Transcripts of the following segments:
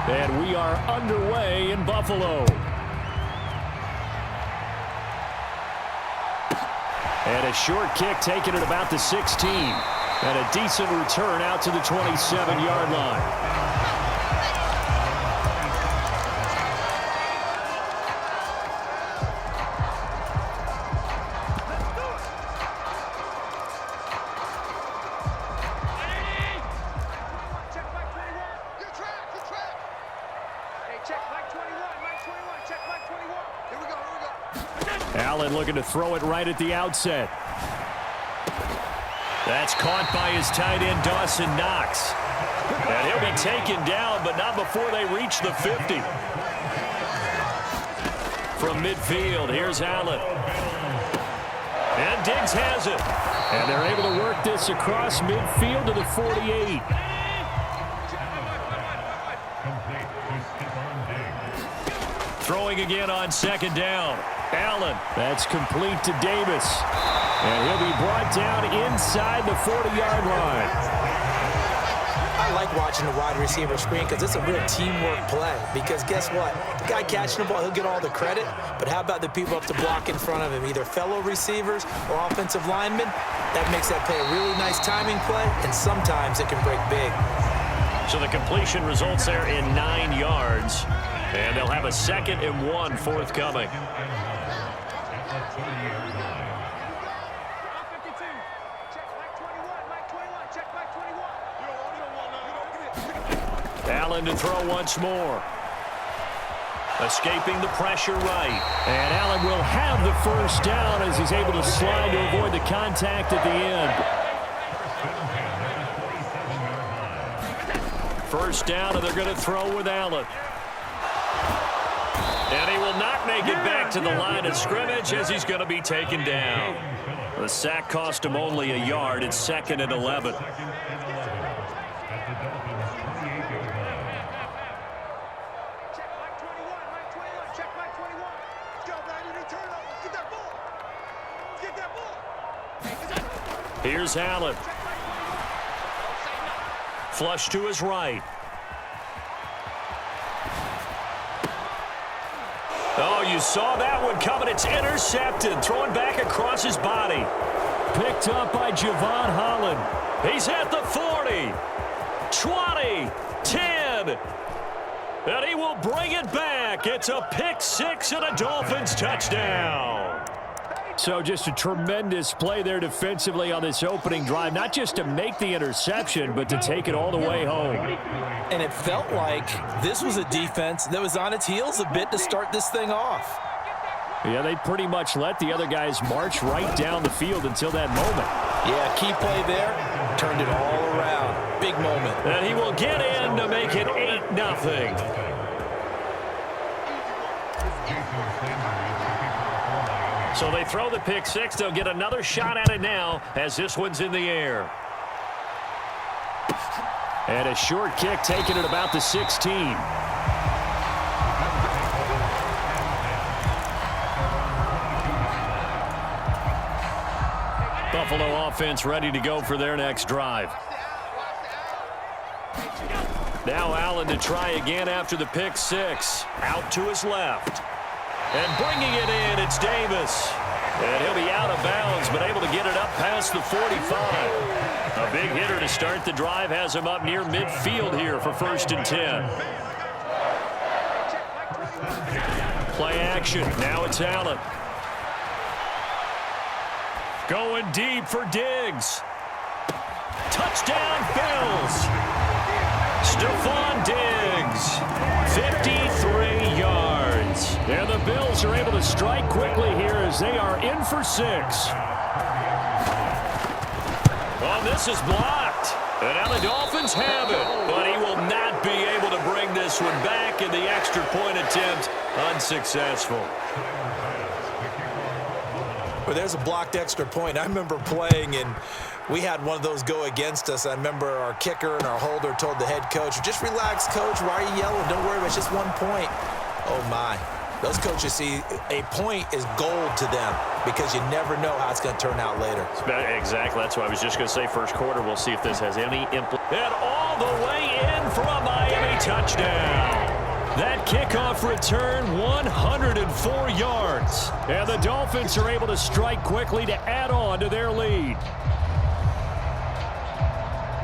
And we are underway in Buffalo. And a short kick taken at about the 16. And a decent return out to the 27-yard line. Allen looking to throw it right at the outset. That's caught by his tight end, Dawson Knox. And he'll be taken down, but not before they reach the 50. From midfield, here's Allen. And Diggs has it. And they're able to work this across midfield to the 48. Throwing again on second down. Allen, that's complete to Davis. And he'll be brought down inside the 40-yard line. I like watching the wide receiver screen because it's a real teamwork play. Because guess what? The guy catching the ball, he'll get all the credit. But how about the people up to block in front of him, either fellow receivers or offensive linemen? That makes that play a really nice timing play, and sometimes it can break big. So the completion results there in 9 yards. And they'll have a 2nd and 1 forthcoming. Allen to throw once more. Escaping the pressure right. And Allen will have the first down as he's able to slide to avoid the contact at the end. First down, and they're going to throw with Allen. And he will not make it back to the line of scrimmage as he's going to be taken down. The sack cost him only a yard. It's 2nd and 11. Here's Allen. Flush to his right. Oh, you saw that one coming. It's intercepted. Throwing back across his body. Picked up by Javon Holland. He's at the 40. 20. 10. And he will bring it back. It's a pick-6 and a Dolphins touchdown. So just a tremendous play there defensively on this opening drive. Not just to make the interception, but to take it all the way home. And it felt like this was a defense that was on its heels a bit to start this thing off. Yeah, they pretty much let the other guys march right down the field until that moment. Yeah, key play there. Turned it all around. Big moment. And he will get in to make it 8-0. So they throw the pick-6. They'll get another shot at it now as this one's in the air. And a short kick taken at about the 16. Buffalo offense ready to go for their next drive. Now Allen to try again after the pick-6. Out to his left. And bringing it in, it's Davis. And he'll be out of bounds, but able to get it up past the 45. A big hitter to start the drive has him up near midfield here for 1st and 10. Play action. Now it's Allen. Going deep for Diggs. Touchdown Bills. Stephon Diggs. 53 yards. And the Bills are able to strike quickly here as they are in for 6. Well, this is blocked. And now the Dolphins have it. But he will not be able to bring this one back, and the extra point attempt unsuccessful. Well, there's a blocked extra point. I remember playing, and we had one of those go against us. I remember our kicker and our holder told the head coach, just relax, coach. Why are you yelling? Don't worry, it's just 1 point. Oh, my. Those coaches see a point is gold to them because you never know how it's going to turn out later. Exactly. That's what I was just going to say. First quarter, we'll see if this has any impact. And all the way in from a Miami touchdown. That kickoff return, 104 yards. And the Dolphins are able to strike quickly to add on to their lead.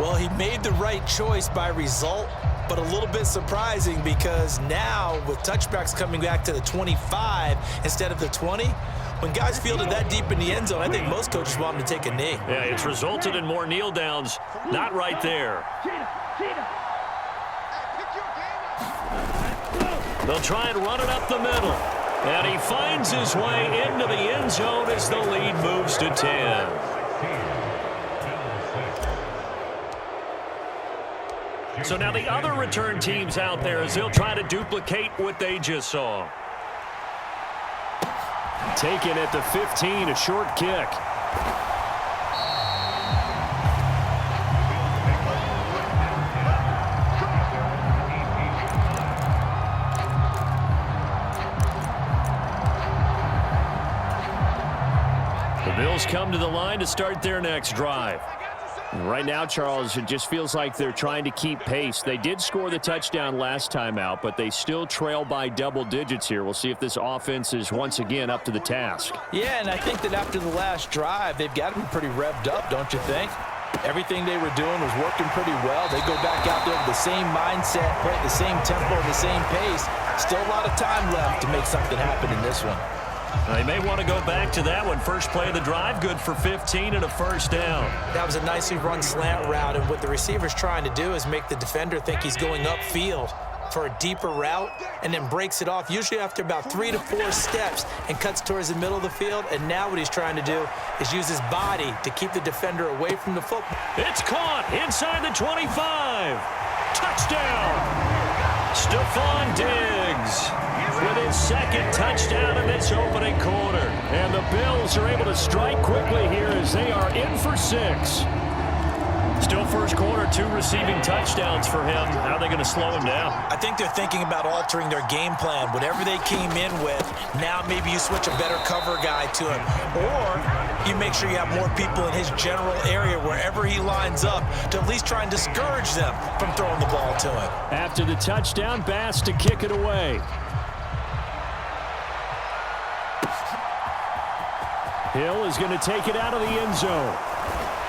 Well, he made the right choice by result, but a little bit surprising because now with touchbacks coming back to the 25 instead of the 20, when guys fielded that deep in the end zone, I think most coaches want them to take a knee. Yeah, it's resulted in more kneel downs. Not right there. They'll try and run it up the middle. And he finds his way into the end zone as the lead moves to 10. So now the other return teams out there as they'll try to duplicate what they just saw. Taken at the 15, a short kick. The Bills come to the line to start their next drive. Right now, Charles, it just feels like they're trying to keep pace. They did score the touchdown last time out, but they still trail by double digits here. We'll see if this offense is once again up to the task. Yeah, and I think that after the last drive, they've got to be pretty revved up, don't you think? Everything they were doing was working pretty well. They go back out there with the same mindset, play at the same tempo, and the same pace. Still a lot of time left to make something happen in this one. They may want to go back to that one. First play of the drive, good for 15 and a first down. That was a nicely run slant route, and what the receiver's trying to do is make the defender think he's going upfield for a deeper route and then breaks it off, usually after about 3 to 4 steps, and cuts towards the middle of the field. And now what he's trying to do is use his body to keep the defender away from the football. It's caught inside the 25. Touchdown! Stephon Diggs with his second touchdown in this opening quarter. And the Bills are able to strike quickly here as they are in for 6. Still first quarter, 2 receiving touchdowns for him. How are they going to slow him down? I think they're thinking about altering their game plan. Whatever they came in with, now maybe you switch a better cover guy to him. Or you make sure you have more people in his general area wherever he lines up to at least try and discourage them from throwing the ball to him. After the touchdown, Bass to kick it away. Hill is going to take it out of the end zone.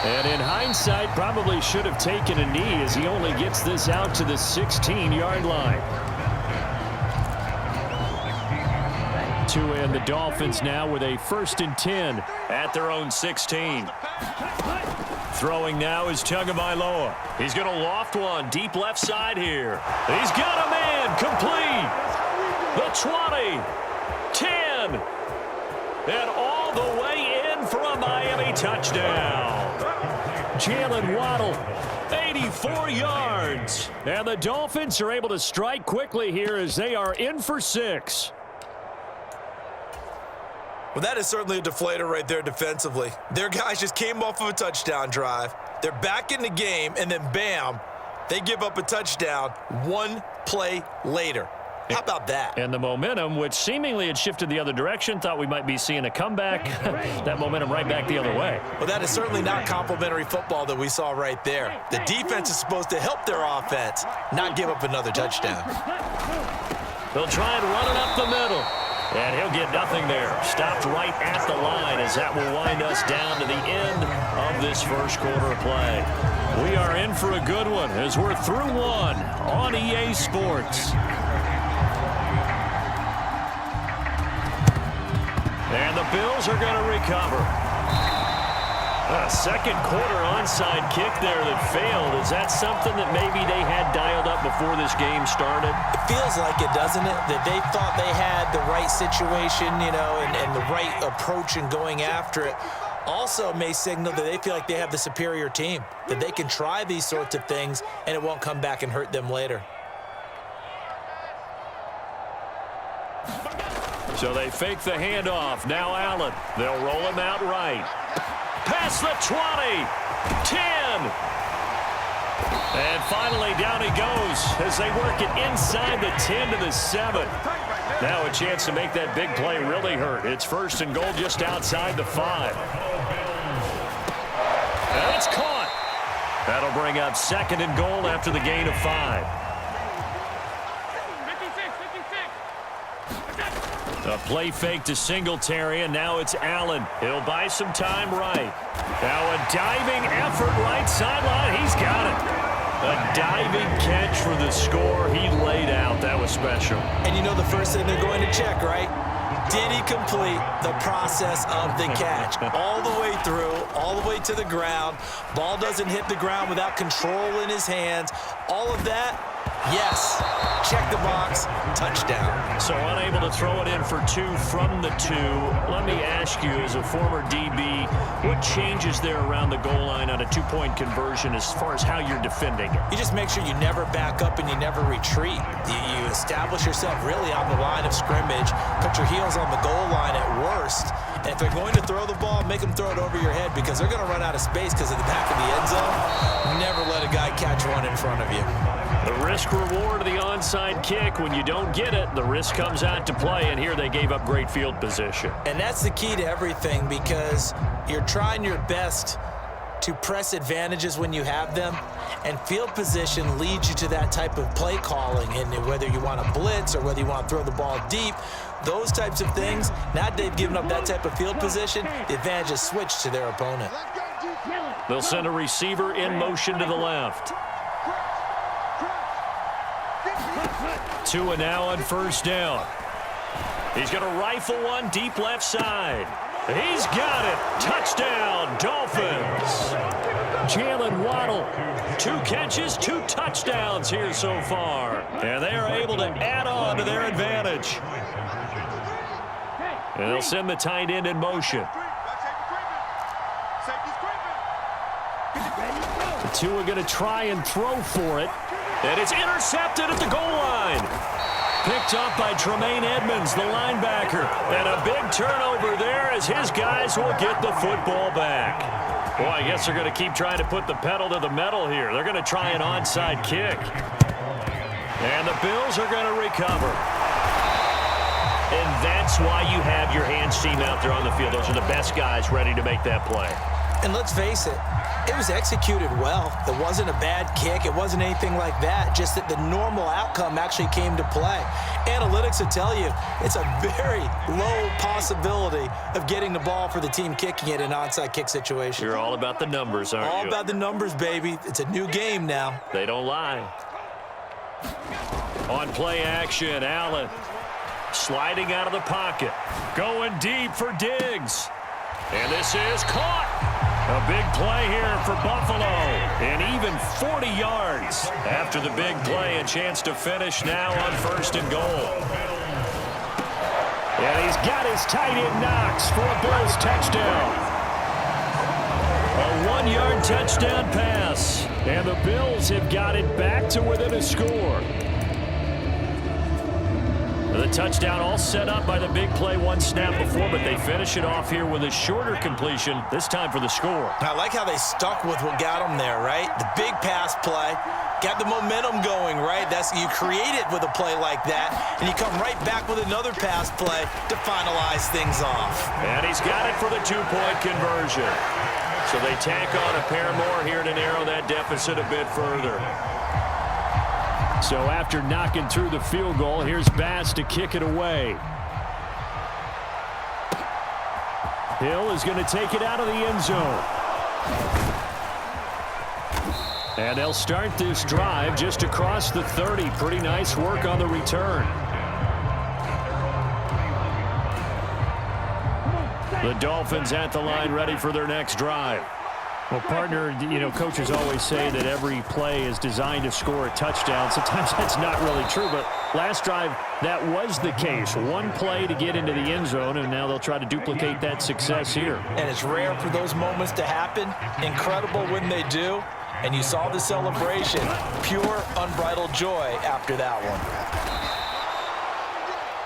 And in hindsight, probably should have taken a knee as he only gets this out to the 16-yard line. To end the Dolphins now with a 1st and 10 at their own 16. Throwing now is Tagovailoa. He's going to loft one deep left side here. He's got a man complete. The 20, 10, and all the way in for a Miami touchdown. Jalen Waddle, 84 yards. And the Dolphins are able to strike quickly here as they are in for 6. Well, that is certainly a deflator right there defensively. Their guys just came off of a touchdown drive. They're back in the game, and then bam, they give up a touchdown 1 play later. How about that? And the momentum, which seemingly had shifted the other direction, thought we might be seeing a comeback. That momentum right back the other way. Well, that is certainly not complimentary football that we saw right there. The defense is supposed to help their offense, not give up another touchdown. They'll try and run it up the middle. And he'll get nothing there. Stopped right at the line as that will wind us down to the end of this first quarter of play. We are in for a good one as we're through 1 on EA Sports. And the Bills are going to recover. A second quarter onside kick there that failed. Is that something that maybe they had dialed up before this game started? It feels like it, doesn't it? That they thought they had the right situation, you know, and the right approach in going after it. Also may signal that they feel like they have the superior team, that they can try these sorts of things and it won't come back and hurt them later. So they fake the handoff. Now Allen. They'll roll him out right. Past the 20. 10. And finally down he goes as they work it inside the 10 to the 7. Now a chance to make that big play really hurt. It's 1st and goal just outside the 5. And it's caught. That'll bring up 2nd and goal after the gain of 5. A play fake to Singletary, and now it's Allen. He'll buy some time right. Now a diving effort right sideline. He's got it. A diving catch for the score. He laid out. That was special. And you know the first thing they're going to check, right? Did he complete the process of the catch? All the way through, all the way to the ground. Ball doesn't hit the ground without control in his hands. All of that, yes. Check the box, touchdown. So unable to throw it in for 2 from the 2. Let me ask you, as a former DB, what changes there around the goal line on a 2-point conversion as far as how you're defending it? You just make sure you never back up and you never retreat. You establish yourself really on the line of scrimmage, put your heels on the goal line at worst, and if they're going to throw the ball, make them throw it over your head because they're going to run out of space because of the back of the end zone. Never let a guy catch one in front of you. The risk-reward of the onside kick, when you don't get it, the risk comes out to play, and here they gave up great field position. And that's the key to everything because you're trying your best to press advantages when you have them, and field position leads you to that type of play calling. And whether you want to blitz or whether you want to throw the ball deep, those types of things, now they've given up that type of field position, the advantage is switched to their opponent. They'll send a receiver in motion to the left. Tua now on first down. He's going to rifle one deep left side. He's got it. Touchdown, Dolphins. Jalen Waddle, 2 catches, 2 touchdowns here so far. And they are able to add on to their advantage. And they'll send the tight end in motion. Tua going to try and throw for it. And it's intercepted at the goal line. Picked up by Tremaine Edmonds, the linebacker. And a big turnover there as his guys will get the football back. Boy, I guess they're going to keep trying to put the pedal to the metal here. They're going to try an onside kick. And the Bills are going to recover. And that's why you have your hands team out there on the field. Those are the best guys ready to make that play. And let's face it, it was executed well. It wasn't a bad kick. It wasn't anything like that. Just that the normal outcome actually came to play. Analytics will tell you it's a very low possibility of getting the ball for the team kicking it in an onside kick situation. You're all about the numbers, aren't you? All about the numbers, baby. It's a new game now. They don't lie. On play action, Allen sliding out of the pocket. Going deep for Diggs. And this is caught. A big play here for Buffalo, and even 40 yards after the big play. A chance to finish now on first and goal. And he's got his tight end Knox for a Bills touchdown. A 1-yard touchdown pass, and the Bills have got it back to within a score. The touchdown all set up by the big play 1 snap before, but they finish it off here with a shorter completion, this time for the score. I like how they stuck with what got them there, right? The big pass play, got the momentum going, right? You create it with a play like that, and you come right back with another pass play to finalize things off. And he's got it for the 2-point conversion. So they tack on a pair more here to narrow that deficit a bit further. So after knocking through the field goal, here's Bass to kick it away. Hill is going to take it out of the end zone. And they'll start this drive just across the 30. Pretty nice work on the return. The Dolphins at the line ready for their next drive. Well, partner, you know, coaches always say that every play is designed to score a touchdown. Sometimes that's not really true, but last drive, that was the case. 1 play to get into the end zone, and now they'll try to duplicate that success here. And it's rare for those moments to happen. Incredible when they do. And you saw the celebration. Pure, unbridled joy after that one.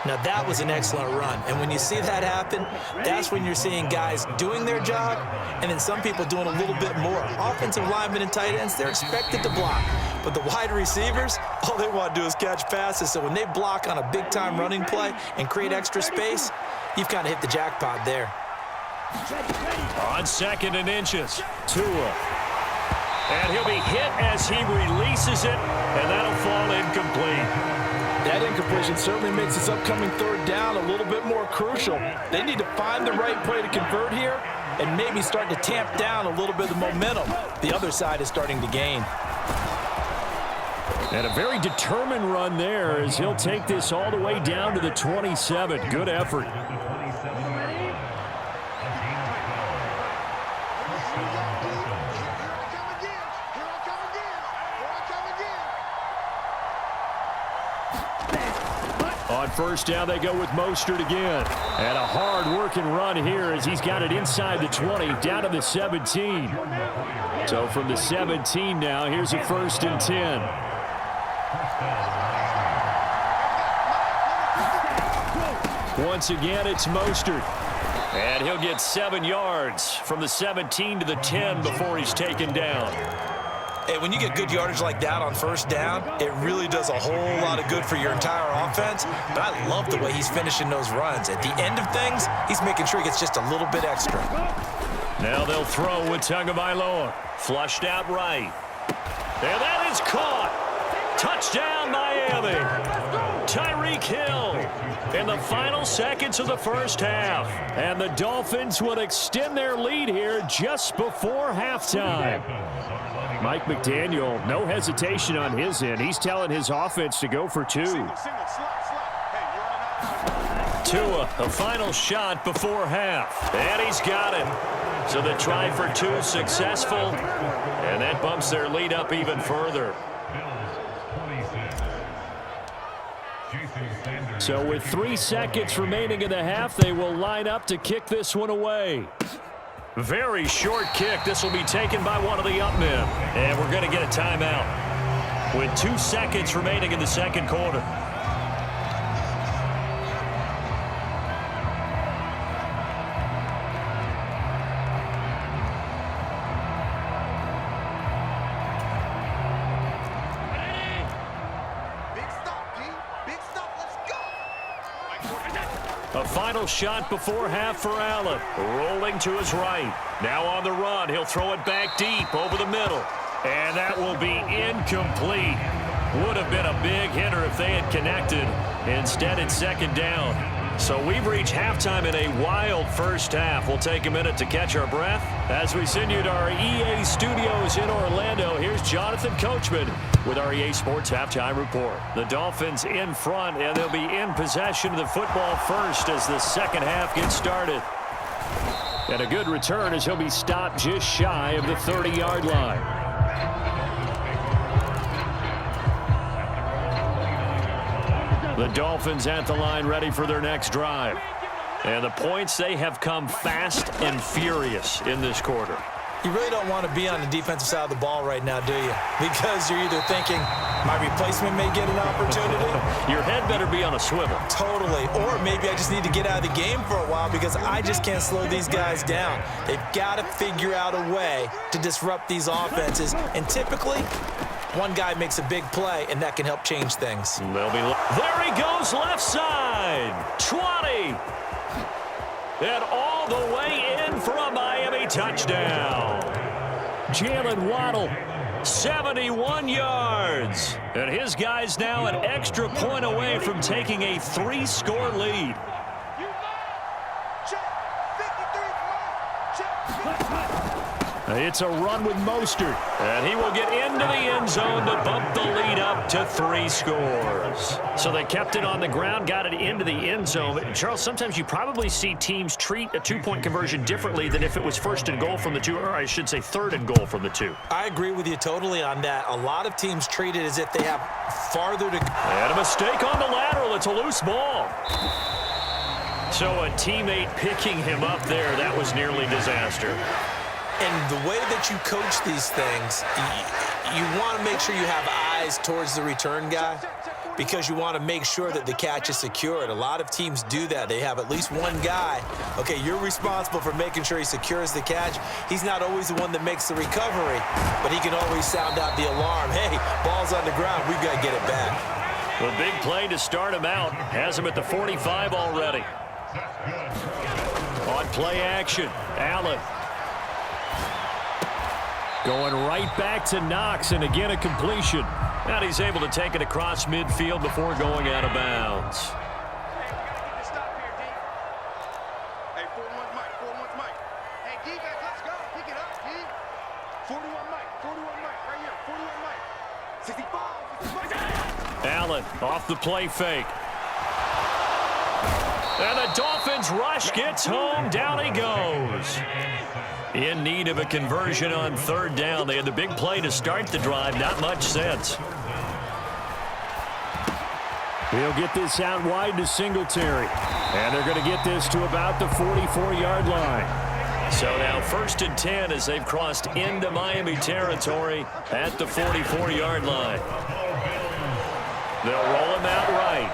Now, that was an excellent run. And when you see that happen, that's when you're seeing guys doing their job and then some people doing a little bit more. Offensive linemen and tight ends, they're expected to block. But the wide receivers, all they want to do is catch passes. So when they block on a big-time running play and create extra space, you've kind of hit the jackpot there. On 2nd and inches, Tua. And he'll be hit as he releases it, and that'll fall incomplete. That incompletion certainly makes this upcoming third down a little bit more crucial. They need to find the right play to convert here and maybe start to tamp down a little bit of momentum the other side is starting to gain. And a very determined run there as he'll take this all the way down to the 27. Good effort. On first down, they go with Mostert again. And a hard-working run here as he's got it inside the 20, down to the 17. So from the 17 now, here's a 1st and 10. Once again, it's Mostert. And he'll get 7 yards from the 17 to the 10 before he's taken down. Hey, when you get good yardage like that on first down, it really does a whole lot of good for your entire offense. But I love the way he's finishing those runs. At the end of things, he's making sure he gets just a little bit extra. Now they'll throw with Tagovailoa. Flushed out right. And that is caught. Touchdown, Miami. Tyreek Hill in the final seconds of the first half. And the Dolphins would extend their lead here just before halftime. Mike McDaniel, no hesitation on his end. He's telling his offense to go for 2. Tua, a final shot before half. And he's got it. So the try for 2 successful. And that bumps their lead up even further. So with 3 seconds remaining in the half, they will line up to kick this one away. Very short kick. This will be taken by one of the up men. And we're going to get a timeout with 2 seconds remaining in the second quarter. A final shot before half for Allen. Rolling to his right. Now on the run. He'll throw it back deep over the middle. And that will be incomplete. Would have been a big hitter if they had connected. Instead, it's second down. So we've reached halftime in a wild first half. We'll take a minute to catch our breath. As we send you to our EA studios in Orlando, here's Jonathan Coachman with our EA Sports Halftime Report. The Dolphins in front, and they'll be in possession of the football first as the second half gets started. And a good return as he'll be stopped just shy of the 30-yard line. The Dolphins at the line ready for their next drive. And the points, they have come fast and furious in this quarter. You really don't want to be on the defensive side of the ball right now, do you? Because you're either thinking, my replacement may get an opportunity. Your head better be on a swivel. Totally. Or maybe I just need to get out of the game for a while because I just can't slow these guys down. They've got to figure out a way to disrupt these offenses. And typically, one guy makes a big play, and that can help change things. There he goes, left side. 20. And all the way in for a Miami touchdown. Jalen Waddle, 71 yards. And his guy's now an extra point away from taking a 3-score lead. It's a run with Mostert, and he will get into the end zone to bump the lead up to 3 scores. So they kept it on the ground, got it into the end zone. Charles, sometimes you probably see teams treat a 2-point conversion differently than if it was 1st and goal from the 2, or I should say 3rd and goal from the 2. I agree with you totally on that. A lot of teams treat it as if they have farther to go. And a mistake on the lateral. It's a loose ball. So a teammate picking him up there, that was nearly disaster. And the way that you coach these things, you want to make sure you have eyes towards the return guy because you want to make sure that the catch is secured. A lot of teams do that. They have at least one guy. Okay, you're responsible for making sure he secures the catch. He's not always the one that makes the recovery, but he can always sound out the alarm. Hey, ball's on the ground. We've got to get it back. The big play to start him out. Has him at the 45 already. On play action, Allen. Going right back to Knox, and again a completion. And he's able to take it across midfield before going out of bounds. Allen off the play fake. And the Dolphins rush gets home. Down he goes. In need of a conversion on third down. They had the big play to start the drive. Not much sense. He'll get this out wide to Singletary. And they're going to get this to about the 44-yard line. So now 1st and 10 as they've crossed into Miami territory at the 44-yard line. They'll roll him out right.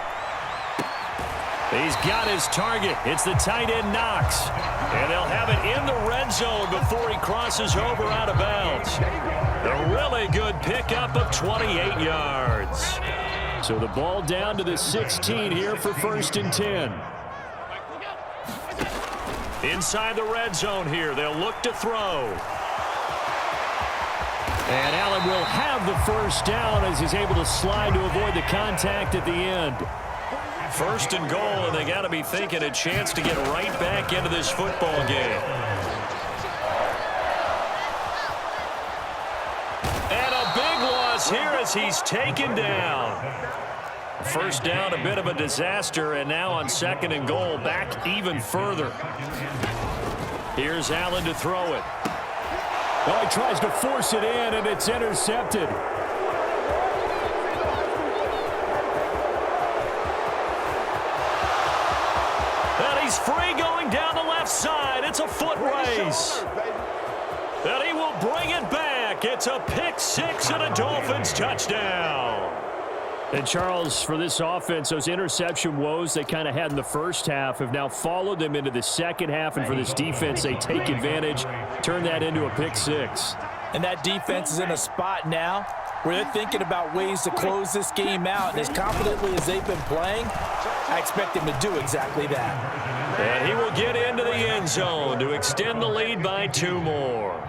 He's got his target. It's the tight end Knox. And they'll have it in the red zone before he crosses over out of bounds. A really good pickup of 28 yards. So the ball down to the 16 here for 1st and 10. Inside the red zone here. They'll look to throw. And Allen will have the first down as he's able to slide to avoid the contact at the end. 1st and goal, and they got to be thinking a chance to get right back into this football game. And a big loss here as he's taken down. 1st down, a bit of a disaster, and now on 2nd and goal, back even further. Here's Allen to throw it. Well, he tries to force it in, and it's intercepted. And he's free going down the left side. It's a foot race. And he will bring it back. It's a pick six and a Dolphins touchdown. And, Charles, for this offense, those interception woes they kind of had in the first half have now followed them into the second half. And for this defense, they take advantage, turn that into a pick six. And that defense is in a spot now where they're thinking about ways to close this game out. And as confidently as they've been playing, I expect them to do exactly that. And he will get into the end zone to extend the lead by 2 more.